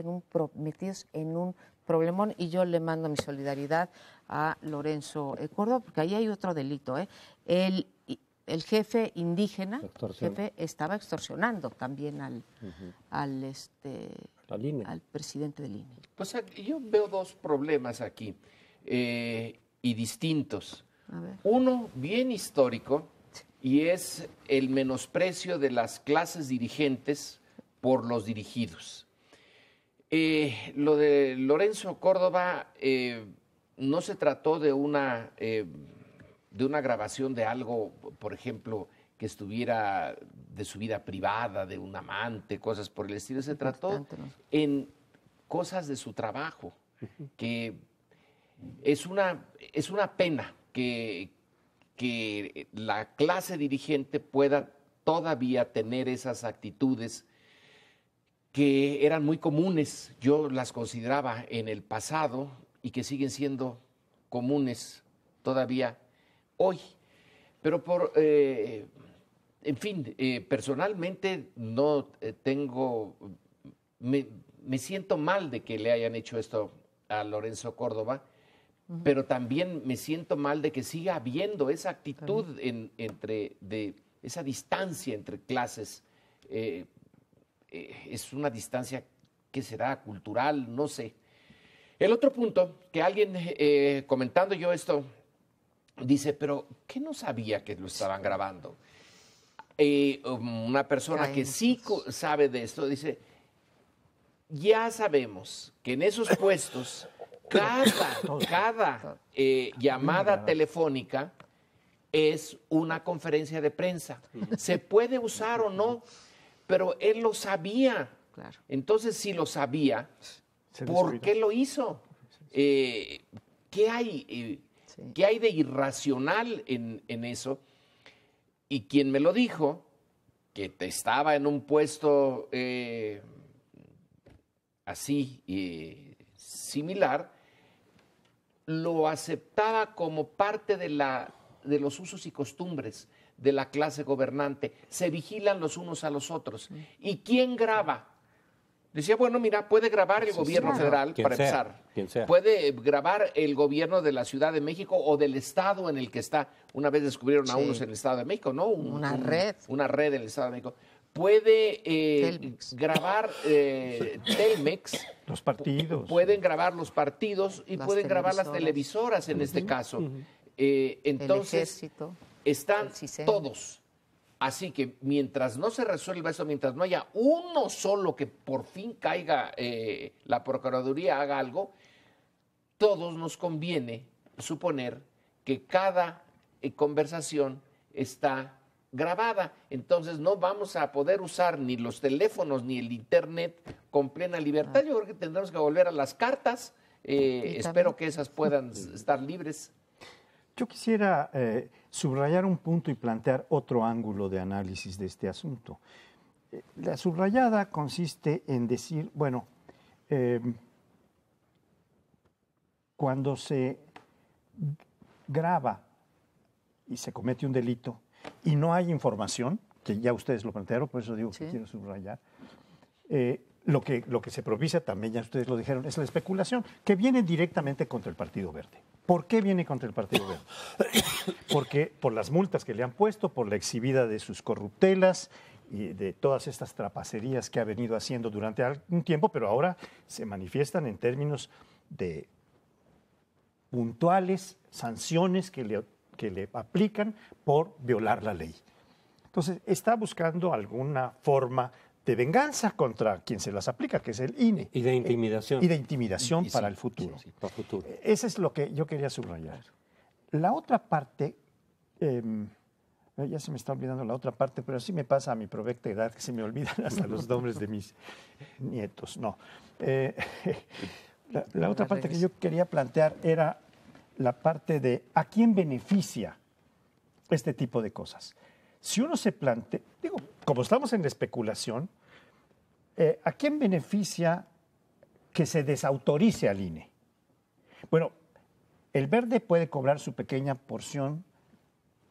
metidos en un problemón y yo le mando mi solidaridad a Lorenzo Córdoba, porque ahí hay otro delito, ¿eh? El jefe indígena, estaba extorsionando también al presidente del INE. Pues yo veo dos problemas aquí y distintos. Uno bien histórico y es el menosprecio de las clases dirigentes por los dirigidos. Lo de Lorenzo Córdoba no se trató de una grabación de algo, por ejemplo, que estuviera de su vida privada, de un amante, cosas por el estilo. Se trató en cosas de su trabajo, que es una pena que la clase dirigente pueda todavía tener esas actitudes que eran muy comunes, yo las consideraba en el pasado y que siguen siendo comunes todavía hoy. Pero en fin, personalmente no me siento mal de que le hayan hecho esto a Lorenzo Córdoba, pero también me siento mal de que siga habiendo esa actitud de esa distancia entre clases. Es una distancia que será cultural, no sé. El otro punto, que alguien comentando yo esto, dice, pero ¿qué no sabía que lo estaban grabando? Una persona que sí sabe de esto dice, ya sabemos que en esos puestos cada llamada telefónica es una conferencia de prensa. Se puede usar o no, pero él lo sabía. Claro. Entonces, si lo sabía, ¿por qué lo hizo? ¿Qué hay de irracional en eso? Y quien me lo dijo, que estaba en un puesto así similar, lo aceptaba como parte de los usos y costumbres de la clase gobernante. Se vigilan los unos a los otros. ¿Y quién graba? Decía, bueno, mira, puede grabar el gobierno federal, para empezar. Puede grabar el gobierno de la Ciudad de México o del estado en el que está. Una vez descubrieron a unos en el Estado de México, ¿no? Una red. Una red en el Estado de México. Puede grabar Telmex. Los partidos. Pueden grabar los partidos y pueden grabar las televisoras en este caso. Entonces, el ejército, están todos Así que mientras no se resuelva eso, mientras no haya uno solo que por fin caiga, la Procuraduría haga algo, todos nos conviene suponer que cada conversación está grabada. Entonces no vamos a poder usar ni los teléfonos ni el internet con plena libertad. Yo creo que tendremos que volver a las cartas. Espero que esas puedan estar libres. Yo quisiera subrayar un punto y plantear otro ángulo de análisis de este asunto. La subrayada consiste en decir, bueno, cuando se graba y se comete un delito y no hay información, que ya ustedes lo plantearon, por eso digo que quiero subrayar, lo que se propicia, también ya ustedes lo dijeron, es la especulación, que viene directamente contra el Partido Verde. ¿Por qué viene contra el Partido Verde? Porque por las multas que le han puesto, por la exhibida de sus corruptelas y de todas estas trapacerías que ha venido haciendo durante algún tiempo, pero ahora se manifiestan en términos de puntuales sanciones que le aplican por violar la ley. Entonces, está buscando alguna forma de venganza contra quien se las aplica, que es el INE. Y de intimidación. Y de intimidación para el futuro. Sí, para el futuro. Eso es lo que yo quería subrayar. La otra parte, ya se me está olvidando la otra parte, pero así me pasa a mi provecta edad, que se me olvidan hasta los nombres de mis nietos. No. La otra parte que yo quería plantear era la parte de a quién beneficia este tipo de cosas. Si uno se plantea, digo, como estamos en la especulación, ¿a quién beneficia que se desautorice al INE? Bueno, el Verde puede cobrar su pequeña porción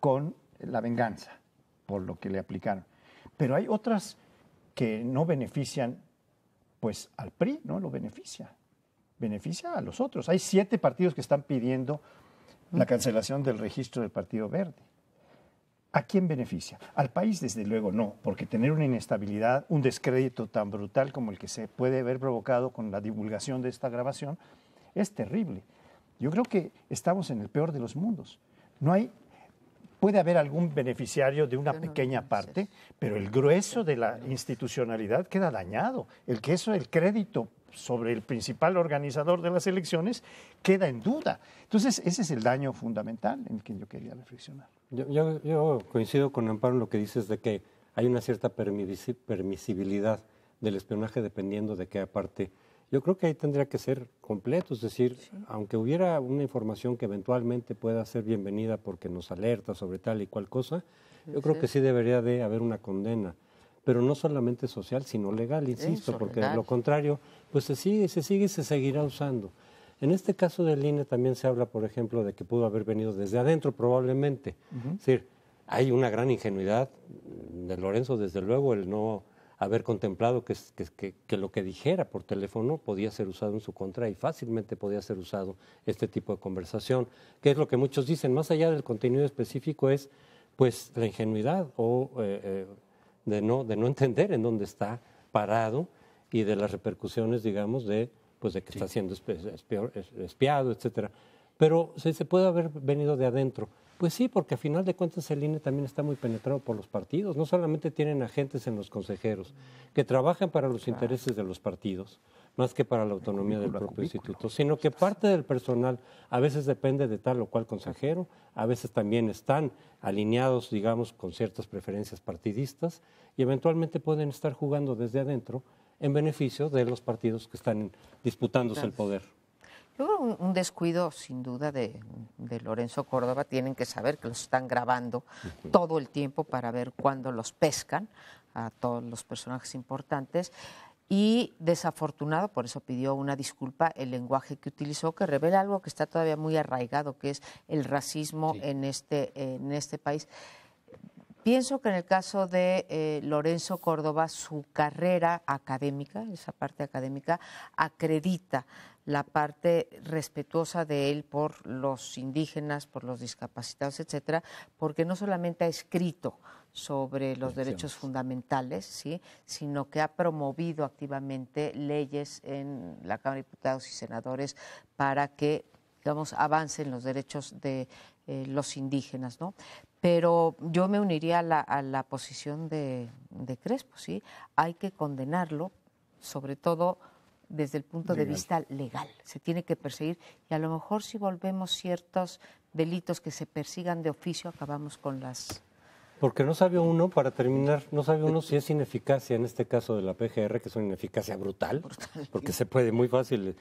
con la venganza, por lo que le aplicaron. Pero hay otras que no benefician, pues al PRI no lo beneficia a los otros. Hay 7 partidos que están pidiendo la cancelación del registro del Partido Verde. ¿A quién beneficia? Al país, desde luego, no, porque tener una inestabilidad, un descrédito tan brutal como el que se puede haber provocado con la divulgación de esta grabación, es terrible. Yo creo que estamos en el peor de los mundos. Puede haber algún beneficiario de una pequeña parte, pero el grueso de la institucionalidad queda dañado. El crédito sobre el principal organizador de las elecciones queda en duda. Entonces, ese es el daño fundamental en el que yo quería reflexionar. Yo coincido con Amparo en lo que dices de que hay una cierta permisibilidad del espionaje dependiendo de qué parte. Yo creo que ahí tendría que ser completo, es decir, aunque hubiera una información que eventualmente pueda ser bienvenida porque nos alerta sobre tal y cual cosa, yo creo que sí debería de haber una condena, pero no solamente social, sino legal, insisto, porque de lo contrario, pues se sigue y se seguirá usando. En este caso del INE también se habla, por ejemplo, de que pudo haber venido desde adentro probablemente. Es decir, hay una gran ingenuidad de Lorenzo, desde luego, el no haber contemplado que lo que dijera por teléfono podía ser usado en su contra y fácilmente podía ser usado este tipo de conversación, que es lo que muchos dicen, más allá del contenido específico, es pues la ingenuidad o de no entender en dónde está parado y de las repercusiones, digamos, de que está siendo espiado, etcétera. Pero se puede haber venido de adentro. Pues sí, porque a final de cuentas el INE también está muy penetrado por los partidos. No solamente tienen agentes en los consejeros que trabajan para los intereses de los partidos, más que para la autonomía del propio instituto, sino que parte del personal a veces depende de tal o cual consejero, a veces también están alineados, digamos, con ciertas preferencias partidistas y eventualmente pueden estar jugando desde adentro en beneficio de los partidos que están disputándose el poder. Yo creo un descuido, sin duda, de Lorenzo Córdoba. Tienen que saber que los están grabando todo el tiempo para ver cuándo los pescan a todos los personajes importantes. Y desafortunado, por eso pidió una disculpa, el lenguaje que utilizó, que revela algo que está todavía muy arraigado, que es el racismo en este país. Pienso que en el caso de Lorenzo Córdoba, su carrera académica, esa parte académica, acredita la parte respetuosa de él por los indígenas, por los discapacitados, etcétera, porque no solamente ha escrito sobre los derechos fundamentales, ¿sí?, sino que ha promovido activamente leyes en la Cámara de Diputados y Senadores para que, digamos, avancen los derechos de los indígenas, ¿no? Pero yo me uniría a la posición de Crespo, ¿sí? Hay que condenarlo, sobre todo desde el punto de vista legal. Se tiene que perseguir y a lo mejor si volvemos ciertos delitos que se persigan de oficio, acabamos con las... Porque no sabe uno, para terminar, no sabe uno si es ineficacia, en este caso de la PGR, que es una ineficacia brutal, porque se puede muy fácil,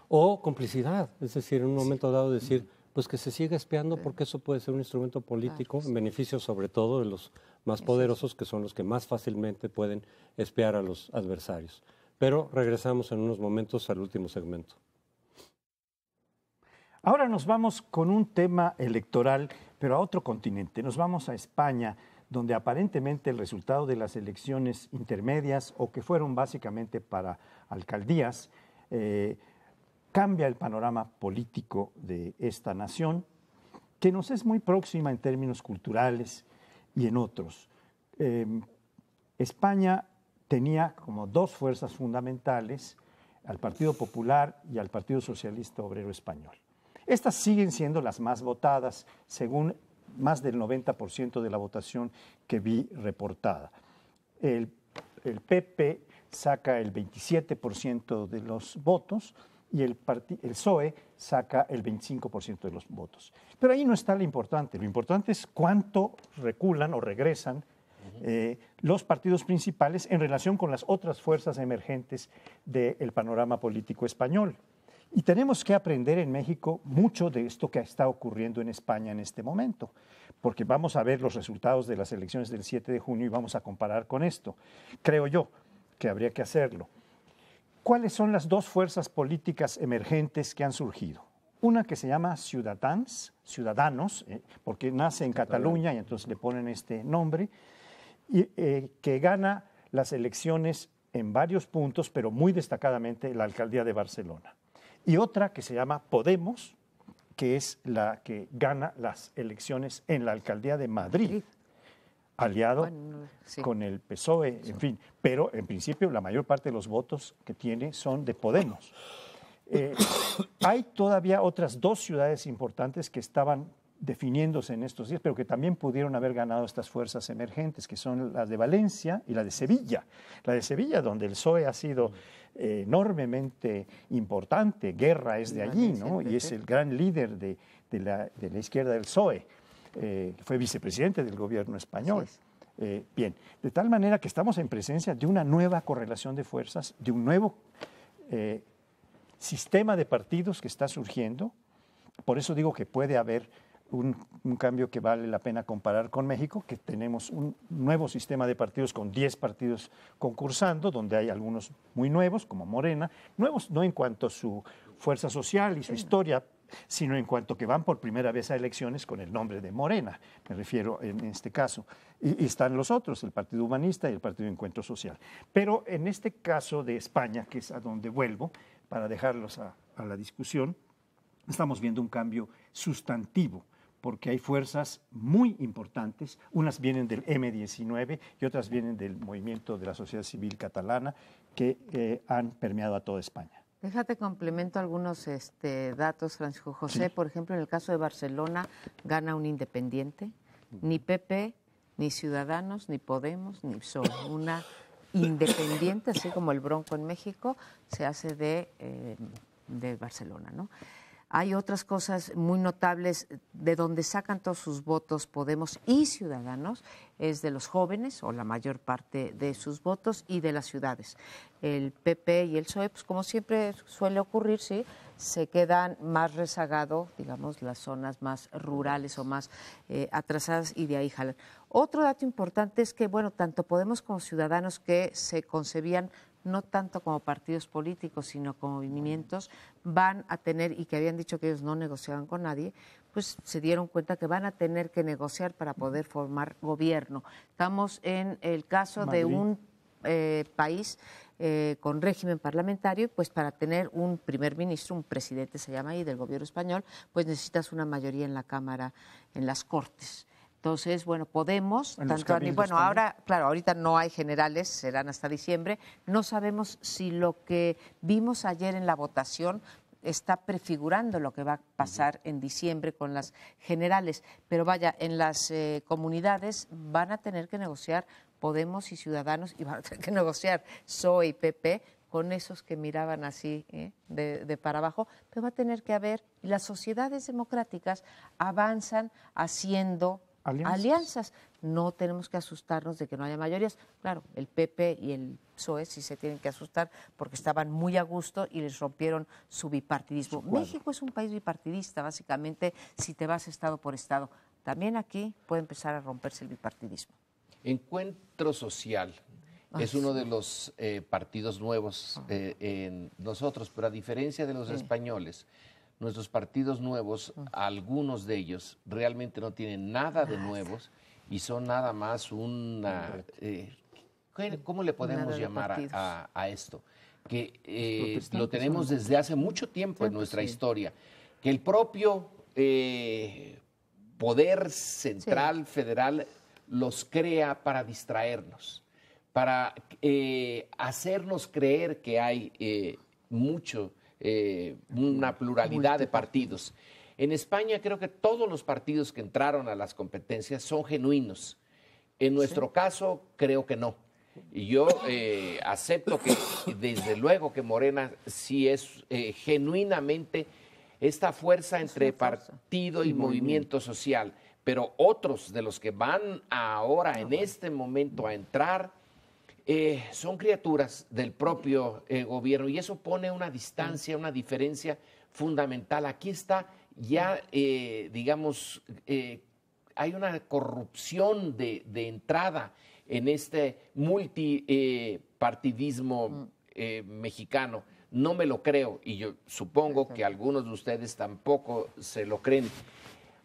o complicidad, es decir, en un momento dado decir, pues que se siga espiando porque eso puede ser un instrumento político en beneficio sobre todo de los más poderosos, que son los que más fácilmente pueden espiar a los adversarios. Pero regresamos en unos momentos al último segmento. Ahora nos vamos con un tema electoral, pero a otro continente. Nos vamos a España, donde aparentemente el resultado de las elecciones intermedias, o que fueron básicamente para alcaldías, cambia el panorama político de esta nación, que nos es muy próxima en términos culturales y en otros. España tenía como dos fuerzas fundamentales, al Partido Popular y al Partido Socialista Obrero Español. Estas siguen siendo las más votadas, según más del 90% de la votación que vi reportada. El PP saca el 27% de los votos y el PSOE saca el 25% de los votos. Pero ahí no está lo importante es cuánto reculan o regresan los partidos principales en relación con las otras fuerzas emergentes del panorama político español. Y tenemos que aprender en México mucho de esto que está ocurriendo en España en este momento, porque vamos a ver los resultados de las elecciones del 7 de junio y vamos a comparar con esto. Creo yo que habría que hacerlo. ¿Cuáles son las dos fuerzas políticas emergentes que han surgido? Una que se llama Ciudadanos, porque nace en Cataluña y entonces le ponen este nombre, y, que gana las elecciones en varios puntos, pero muy destacadamente la alcaldía de Barcelona. Y otra que se llama Podemos, que es la que gana las elecciones en la alcaldía de Madrid, aliado con el PSOE, en fin. Pero en principio la mayor parte de los votos que tiene son de Podemos. Hay todavía otras dos ciudades importantes que estaban definiéndose en estos días, pero que también pudieron haber ganado estas fuerzas emergentes, que son las de Valencia y la de Sevilla. La de Sevilla, donde el PSOE ha sido enormemente importante, Guerra es de allí, ¿no? Y es el gran líder de la izquierda del PSOE, fue vicepresidente del gobierno español. Bien, de tal manera que estamos en presencia de una nueva correlación de fuerzas, de un nuevo sistema de partidos que está surgiendo. Por eso digo que puede haber un cambio que vale la pena comparar con México, que tenemos un nuevo sistema de partidos con 10 partidos concursando, donde hay algunos muy nuevos, como Morena, nuevos no en cuanto a su fuerza social y su historia, sino en cuanto que van por primera vez a elecciones con el nombre de Morena, me refiero en este caso. Y están los otros, el Partido Humanista y el Partido Encuentro Social. Pero en este caso de España, que es a donde vuelvo, para dejarlos a la discusión, estamos viendo un cambio sustantivo, porque hay fuerzas muy importantes, unas vienen del M19 y otras vienen del movimiento de la sociedad civil catalana, que han permeado a toda España. Déjate complemento algunos datos, Francisco José. Sí. Por ejemplo, en el caso de Barcelona gana un independiente, ni PP, ni Ciudadanos, ni Podemos, ni PSOE. Una independiente, así como el Bronco en México, se hace de Barcelona, ¿no? Hay otras cosas muy notables de donde sacan todos sus votos Podemos y Ciudadanos, es de los jóvenes, o la mayor parte de sus votos, y de las ciudades. El PP y el PSOE, pues como siempre suele ocurrir, sí, se quedan más rezagados, digamos, las zonas más rurales o más atrasadas, y de ahí jalan. Otro dato importante es que, bueno, tanto Podemos como Ciudadanos, que se concebían no tanto como partidos políticos, sino como movimientos, van a tener, y que habían dicho que ellos no negociaban con nadie, pues se dieron cuenta que van a tener que negociar para poder formar gobierno. Estamos en el caso Madrid, de un país con régimen parlamentario, pues para tener un primer ministro, un presidente se llama ahí, del gobierno español, pues necesitas una mayoría en la Cámara, en las Cortes. Entonces, bueno, Podemos, bueno, ahora, claro, ahorita no hay generales, serán hasta diciembre. No sabemos si lo que vimos ayer en la votación está prefigurando lo que va a pasar en diciembre con las generales. Pero vaya, en las comunidades van a tener que negociar Podemos y Ciudadanos, y van a tener que negociar PSOE y PP con esos que miraban así de para abajo, pero va a tener que haber, y las sociedades democráticas avanzan haciendo alianzas. No tenemos que asustarnos de que no haya mayorías. Claro, el PP y el PSOE sí se tienen que asustar porque estaban muy a gusto y les rompieron su bipartidismo. México es un país bipartidista, básicamente, si te vas estado por estado. También aquí puede empezar a romperse el bipartidismo. Encuentro Social es uno de los partidos nuevos en nosotros, pero a diferencia de los españoles, nuestros partidos nuevos, algunos de ellos realmente no tienen nada de nuevos y son nada más una... ¿cómo le podemos llamar a esto? Que lo tenemos desde hace mucho tiempo en nuestra historia, que el propio poder central, federal, los crea para distraernos, para hacernos creer que hay una pluralidad de partidos. En España creo que todos los partidos que entraron a las competencias son genuinos. En nuestro caso creo que no. Y yo acepto que desde luego que Morena sí es genuinamente esta fuerza entre partido y movimiento social, pero otros de los que van ahora en este momento a entrar son criaturas del propio gobierno y eso pone una distancia, una diferencia fundamental. Aquí está ya, digamos, hay una corrupción de entrada en este multipartidismo mexicano. No me lo creo y yo supongo que algunos de ustedes tampoco se lo creen.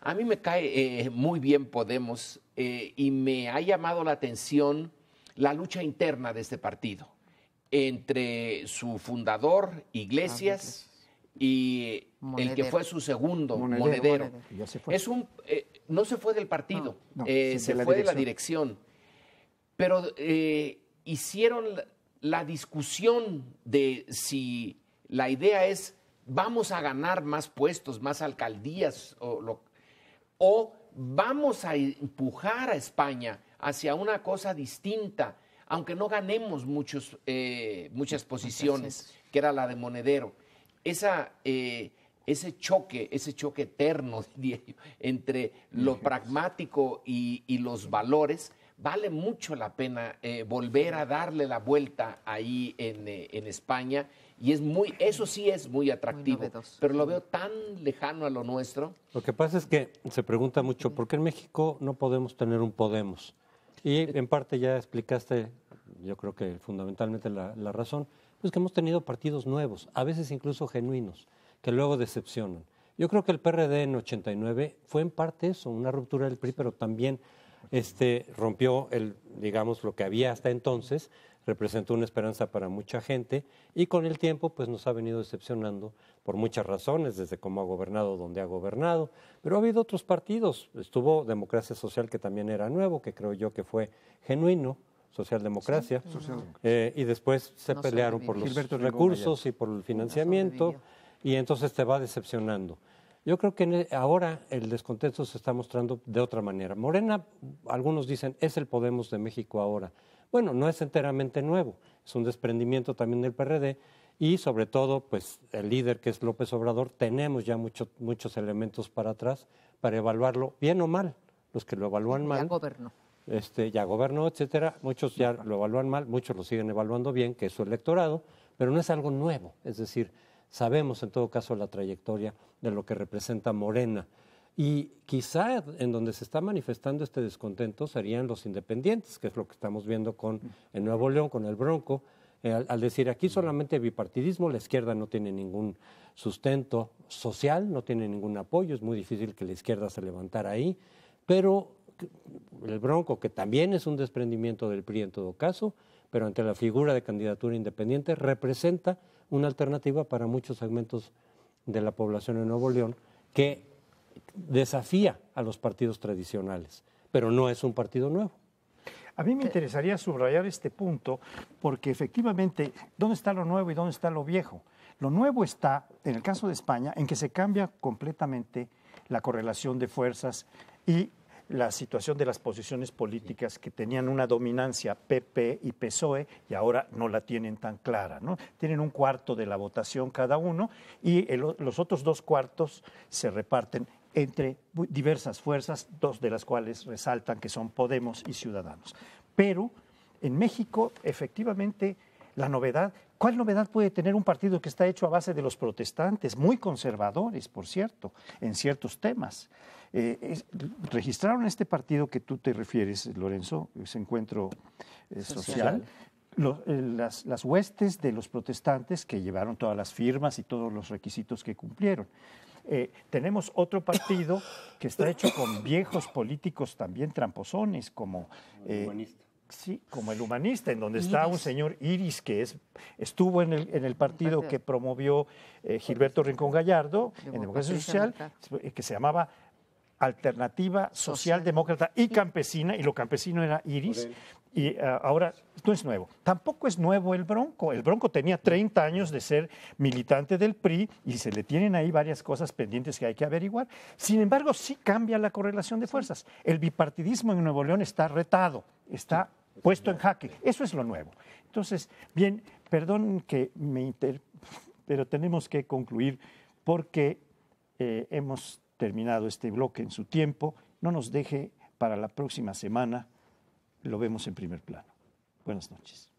A mí me cae muy bien Podemos y me ha llamado la atención la lucha interna de este partido entre su fundador, Iglesias, y el que fue su segundo, Monedero. No se fue del partido, se fue de la dirección. Pero hicieron la discusión de si la idea es vamos a ganar más puestos, más alcaldías o vamos a empujar a España hacia una cosa distinta, aunque no ganemos muchas posiciones, que era la de Monedero. Ese choque eterno, diría yo, entre lo pragmático y los valores, vale mucho la pena volver a darle la vuelta ahí en España y eso sí es muy atractivo, pero lo veo tan lejano a lo nuestro. Lo que pasa es que se pregunta mucho, ¿por qué en México no podemos tener un Podemos? Y en parte ya explicaste, yo creo que fundamentalmente la razón, pues que hemos tenido partidos nuevos, a veces incluso genuinos, que luego decepcionan. Yo creo que el PRD en 89 fue en parte eso, una ruptura del PRI, pero también rompió digamos, lo que había hasta entonces, representó una esperanza para mucha gente y con el tiempo pues nos ha venido decepcionando por muchas razones, desde cómo ha gobernado, donde ha gobernado, pero ha habido otros partidos. Estuvo Democracia Social, que también era nuevo, que creo yo que fue genuino, Socialdemocracia, y después se pelearon por los recursos y por el financiamiento y entonces te va decepcionando. Yo creo que ahora el descontento se está mostrando de otra manera. Morena, algunos dicen, es el Podemos de México ahora. Bueno, no es enteramente nuevo, es un desprendimiento también del PRD y sobre todo, pues el líder que es López Obrador, tenemos ya muchos elementos para atrás para evaluarlo bien o mal. Los que lo evalúan mal. Ya gobernó, etcétera. Muchos ya lo evalúan mal, muchos lo siguen evaluando bien, que es su electorado, pero no es algo nuevo. Es decir, sabemos en todo caso la trayectoria de lo que representa Morena. Y quizá en donde se está manifestando este descontento serían los independientes, que es lo que estamos viendo con el Nuevo León, con el Bronco, al decir aquí solamente bipartidismo, la izquierda no tiene ningún sustento social, no tiene ningún apoyo, es muy difícil que la izquierda se levantara ahí, pero el Bronco, que también es un desprendimiento del PRI en todo caso, pero ante la figura de candidatura independiente, representa una alternativa para muchos segmentos de la población en Nuevo León que desafía a los partidos tradicionales, pero no es un partido nuevo. A mí me interesaría subrayar este punto porque efectivamente, ¿dónde está lo nuevo y dónde está lo viejo? Lo nuevo está, en el caso de España, en que se cambia completamente la correlación de fuerzas y la situación de las posiciones políticas que tenían una dominancia PP y PSOE y ahora no la tienen tan clara, ¿no? Tienen un cuarto de la votación cada uno y los otros 2/4 se reparten entre diversas fuerzas, 2 de las cuales resaltan que son Podemos y Ciudadanos. Pero en México, efectivamente, la novedad, ¿cuál novedad puede tener un partido que está hecho a base de los protestantes, muy conservadores, por cierto, en ciertos temas? Registraron este partido que tú te refieres, Lorenzo, ese encuentro social, las huestes de los protestantes que llevaron todas las firmas y todos los requisitos que cumplieron. Tenemos otro partido que está hecho con viejos políticos también tramposones, como sí, como el Humanista, en donde está un señor Iris que estuvo en el partido que promovió Gilberto Rincón Gallardo, en Democracia Social, que se llamaba Alternativa Socialdemócrata y Campesina, y lo campesino era Iris, y ahora no es nuevo. Tampoco es nuevo el Bronco. El Bronco tenía 30 años de ser militante del PRI y se le tienen ahí varias cosas pendientes que hay que averiguar. Sin embargo, sí cambia la correlación de fuerzas. El bipartidismo en Nuevo León está retado, está puesto en jaque. Eso es lo nuevo. Entonces, bien, perdón que pero tenemos que concluir porque hemos terminado este bloque en su tiempo. No nos deje para la próxima semana. Lo vemos en primer plano. Buenas noches.